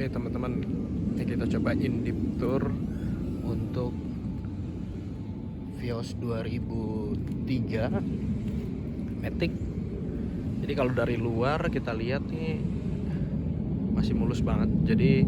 Oke teman-teman, ini kita cobain deep tour untuk Vios 2003 Matic. Jadi kalau dari luar kita lihat nih masih mulus banget. Jadi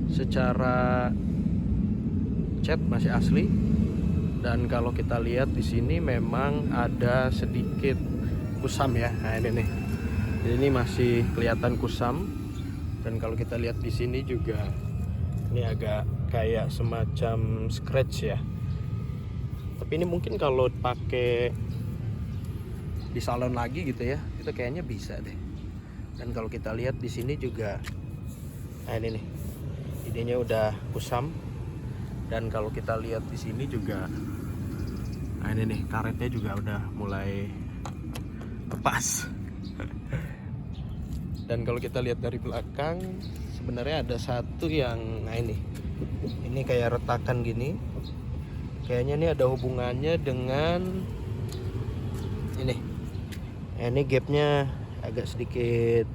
secara cat masih asli. Dan kalau kita lihat di sini memang ada sedikit kusam ya. Nah ini nih. Jadi ini masih kelihatan kusam. Dan kalau kita lihat di sini juga ini agak kayak semacam scratch ya. Tapi ini mungkin kalau pakai di salon lagi gitu ya, itu kayaknya bisa deh. Dan kalau kita lihat di sini juga, nah ini nih, idenya udah kusam. Dan kalau kita lihat di sini juga, nah ini nih, karetnya juga udah mulai lepas. Dan kalau kita lihat dari belakang, sebenarnya ada satu yang, nah ini kayak retakan gini. Kayaknya ini ada hubungannya dengan ini. Ini gapnya agak sedikit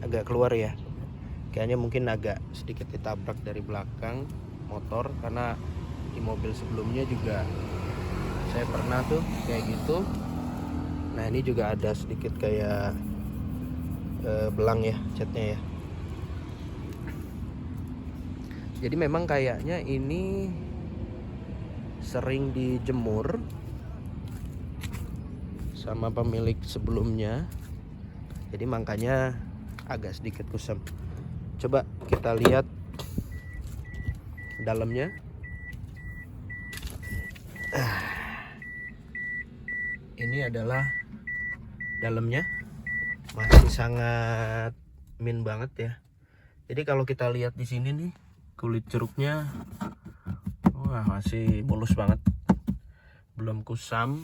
agak keluar ya. Kayaknya mungkin agak sedikit ditabrak dari belakang motor, karena di mobil sebelumnya juga saya pernah tuh kayak gitu. Nah ini juga ada sedikit kayak belang ya catnya ya. Jadi memang kayaknya ini sering dijemur sama pemilik sebelumnya, jadi makanya agak sedikit kusam. Coba kita lihat dalamnya. Ini adalah dalamnya, masih sangat min banget ya. Jadi kalau kita lihat di sini nih, kulit jeruknya wah masih mulus banget, belum kusam.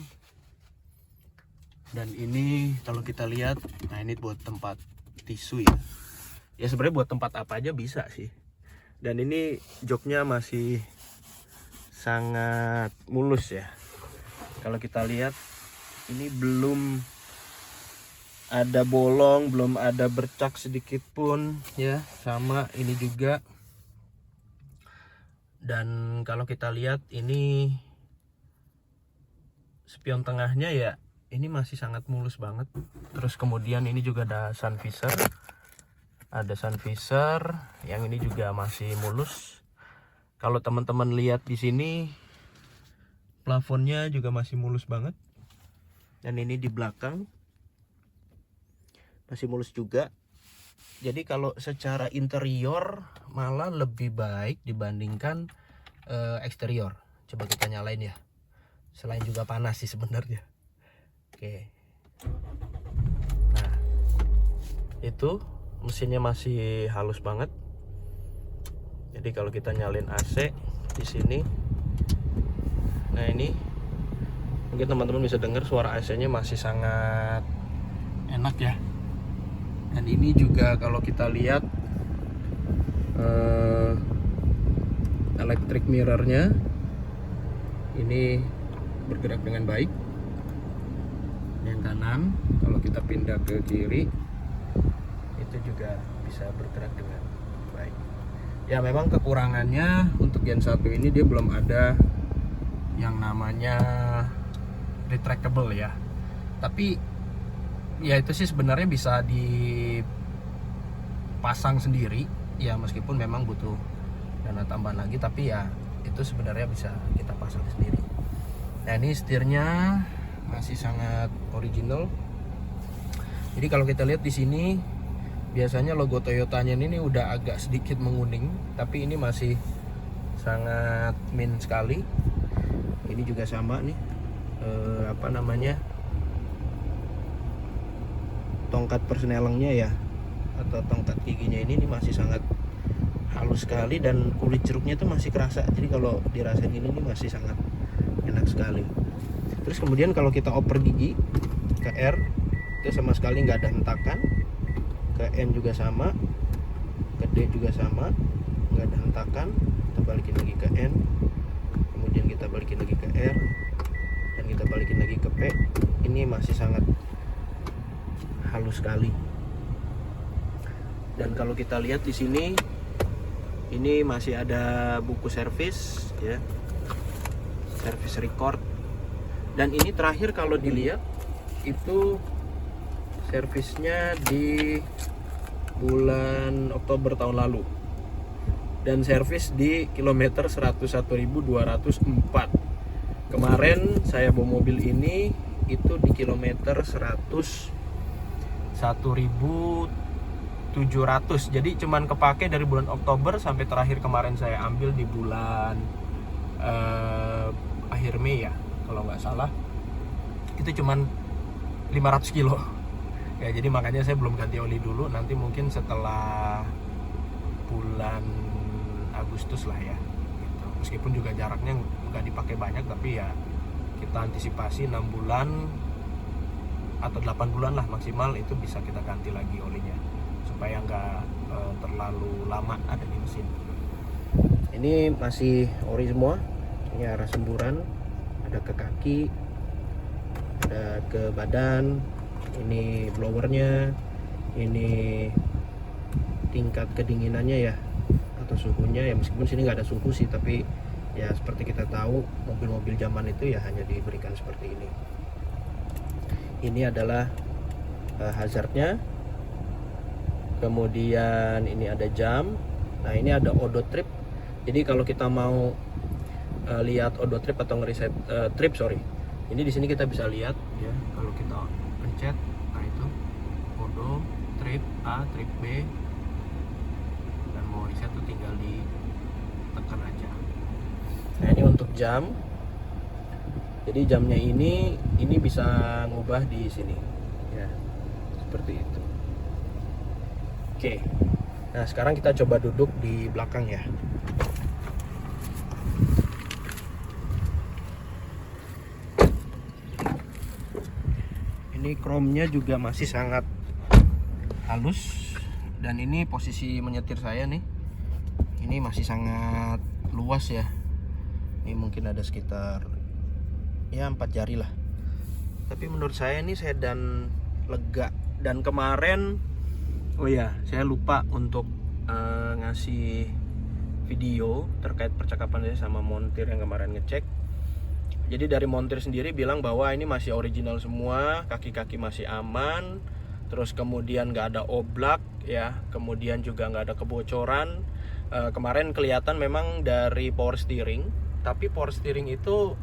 Dan ini kalau kita lihat, nah ini buat tempat tisu ya. Ya sebenarnya buat tempat apa aja bisa sih. Dan ini joknya masih sangat mulus ya. Kalau kita lihat ini belum ada bolong, belum ada bercak sedikit pun ya. Sama ini juga. Dan kalau kita lihat ini spion tengahnya ya, ini masih sangat mulus banget. Terus kemudian ini juga ada sun visor. Ada sun visor yang ini juga masih mulus. Kalau teman-teman lihat di sini, plafonnya juga masih mulus banget. Dan ini di belakang masih mulus juga. Jadi kalau secara interior malah lebih baik dibandingkan eksterior. Coba kita nyalain ya. Selain juga panas sih sebenarnya. Oke. Nah, itu mesinnya masih halus banget. Jadi kalau kita nyalin AC di sini, nah ini mungkin teman-teman bisa dengar suara AC-nya masih sangat enak ya. Dan ini juga kalau kita lihat electric mirrornya ini bergerak dengan baik. Yang kanan kalau kita pindah ke kiri itu juga bisa bergerak dengan baik. Ya memang kekurangannya untuk Gen 1 ini dia belum ada yang namanya retractable ya. Tapi ya itu sih sebenarnya bisa dipasang sendiri ya, meskipun memang butuh dana tambahan lagi, tapi ya itu sebenarnya bisa kita pasang sendiri. Nah ini setirnya masih sangat original. Jadi kalau kita lihat di sini, biasanya logo Toyotanya ini udah agak sedikit menguning, tapi ini masih sangat min sekali. Ini juga sama nih, tongkat persnelengnya ya, atau tongkat giginya ini masih sangat halus sekali. Dan kulit jeruknya tuh masih kerasa. Jadi kalau dirasain ini masih sangat enak sekali. Terus kemudian kalau kita oper gigi ke R, itu sama sekali nggak ada hentakan. Ke N juga sama, ke D juga sama, nggak ada hentakan. Kita balikin lagi ke N, kemudian kita balikin lagi ke R, dan kita balikin lagi ke P. Ini masih sangat halus sekali. Dan kalau kita lihat di sini, ini masih ada buku servis ya, service record. Dan ini terakhir kalau dilihat itu servisnya di bulan Oktober tahun lalu, dan servis di kilometer 101.204. Kemarin saya bawa mobil ini itu di kilometer 101.700. Jadi cuman kepake dari bulan Oktober sampai terakhir kemarin saya ambil di bulan akhir Mei ya kalau nggak salah, itu cuman 500 kilo ya. Jadi makanya saya belum ganti oli dulu, nanti mungkin setelah bulan Agustus lah ya gitu. Meskipun juga jaraknya nggak dipakai banyak, tapi ya kita antisipasi 6 bulan atau 8 bulan lah maksimal, itu bisa kita ganti lagi olinya supaya nggak terlalu lama ada di mesin. Ini masih ori semua. Ini arah semburan, ada ke kaki, ada ke badan. Ini blowernya, ini tingkat kedinginannya ya atau suhunya ya, meskipun sini nggak ada suhu sih, tapi ya seperti kita tahu mobil-mobil zaman itu ya hanya diberikan seperti ini. Ini adalah hazardnya. Kemudian ini ada jam. Nah ini ada odo trip. Jadi kalau kita mau lihat odo trip atau ngeriset trip, ini di sini kita bisa lihat ya, kalau kita pencet, nah itu odo trip A, trip B, dan mau reset tuh tinggal ditekan aja. Nah ini untuk jam. Jadi jamnya ini bisa ngubah di sini ya, seperti itu. Oke, nah sekarang kita coba duduk di belakang ya. Ini chrome-nya juga masih sangat halus, dan ini posisi menyetir saya nih, ini masih sangat luas ya. Ini mungkin ada sekitar ya 4 jari lah. Tapi menurut saya ini sedan lega. Dan kemarin, oh ya, saya lupa untuk ngasih video terkait percakapan saya sama montir yang kemarin ngecek. Jadi dari montir sendiri bilang bahwa ini masih original semua, kaki-kaki masih aman, terus kemudian nggak ada oblak ya, kemudian juga nggak ada kebocoran. Kemarin kelihatan memang dari power steering, tapi power steering itu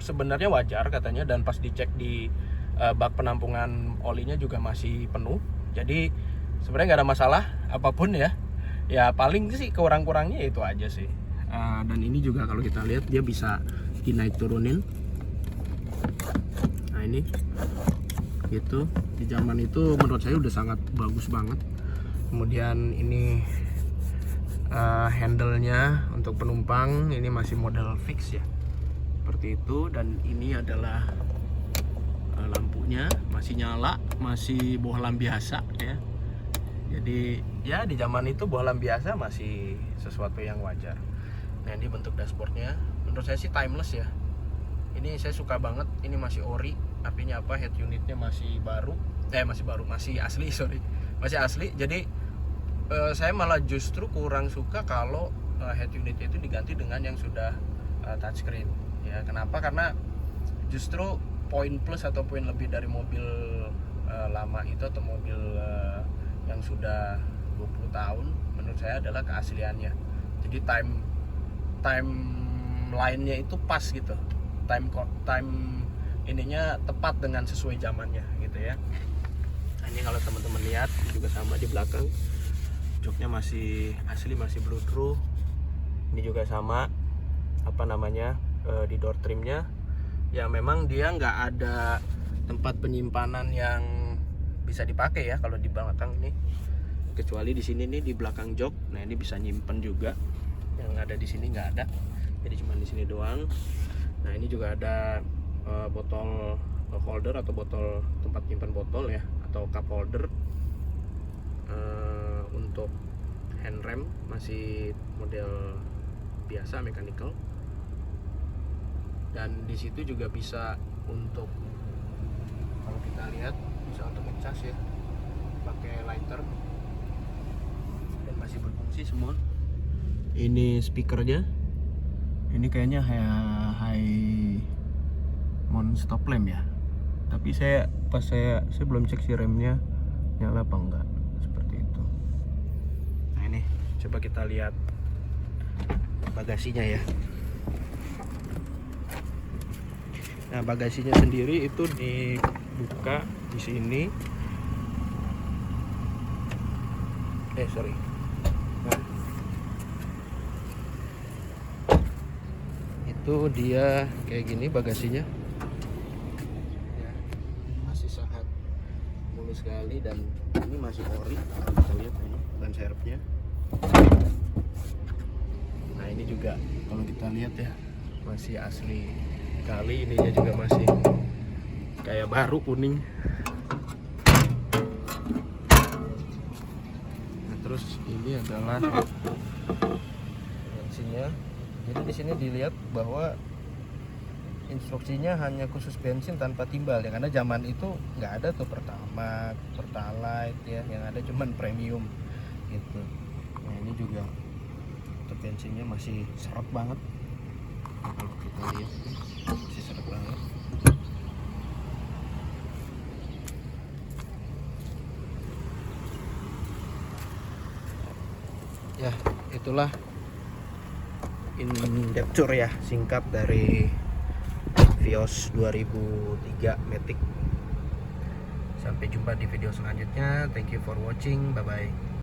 sebenarnya wajar katanya, dan pas dicek di bak penampungan olinya juga masih penuh. Jadi sebenarnya nggak ada masalah apapun ya. Ya paling sih kurang-kurangnya itu aja sih. Dan ini juga kalau kita lihat dia bisa dinaik turunin. Nah ini gitu, di zaman itu menurut saya udah sangat bagus banget. Kemudian ini handle-nya untuk penumpang ini masih model fix ya, seperti itu. Dan ini adalah lampunya masih nyala, masih bohlam biasa ya. Jadi ya di zaman itu bohlam biasa masih sesuatu yang wajar. Nah ini bentuk dashboardnya, menurut saya sih timeless ya. Ini saya suka banget, ini masih ori. Artinya apa? Head unitnya masih baru, masih asli, masih asli. Jadi saya malah justru kurang suka kalau head unitnya itu diganti dengan yang sudah touchscreen ya. Kenapa? Karena justru poin plus atau poin lebih dari mobil lama itu, atau mobil yang sudah 20 tahun menurut saya adalah keasliannya. Jadi timeline-nya itu pas gitu, time ininya tepat dengan sesuai zamannya gitu ya. Nah, ini kalau teman-teman lihat juga sama di belakang, joknya masih asli, masih blue true. Ini juga sama di door trimnya ya, memang dia nggak ada tempat penyimpanan yang bisa dipakai ya kalau di belakang ini, kecuali di sini nih di belakang jok. Nah ini bisa nyimpen juga, yang ada di sini nggak ada, jadi cuma di sini doang. Nah ini juga ada botol holder atau botol tempat nyimpan botol ya, atau cup holder. Untuk hand rem masih model biasa mechanical, dan di situ juga bisa untuk, kalau kita lihat bisa untuk ngecas ya, pakai lighter. sih semua. Ini speakernya. Ini kayaknya high mount stop lamp ya. Tapi saya belum cek si remnya nyala apa enggak, seperti itu. Nah ini coba kita lihat bagasinya ya. Nah bagasinya sendiri itu dibuka di sini. Nah, itu dia kayak gini bagasinya. Ya, masih sangat mulus sekali dan ini masih ori. Kita lihat ini ban serepnya. Nah ini juga kalau kita lihat ya masih asli kali, ininya juga masih kayak baru kuning. Nah, terus ini adalah bensinnya. Jadi di sini dilihat bahwa instruksinya hanya khusus bensin tanpa timbal ya, karena zaman itu nggak ada tuh Pertamax, Pertalite ya, yang ada cuman premium gitu. Nah ini juga untuk bensinnya masih seret banget. Kalau kita lihat masih seret banget. Ya itulah in-depth tour ya singkat dari Vios 2003 Matic. Sampai jumpa di video selanjutnya. Thank you for watching. Bye bye.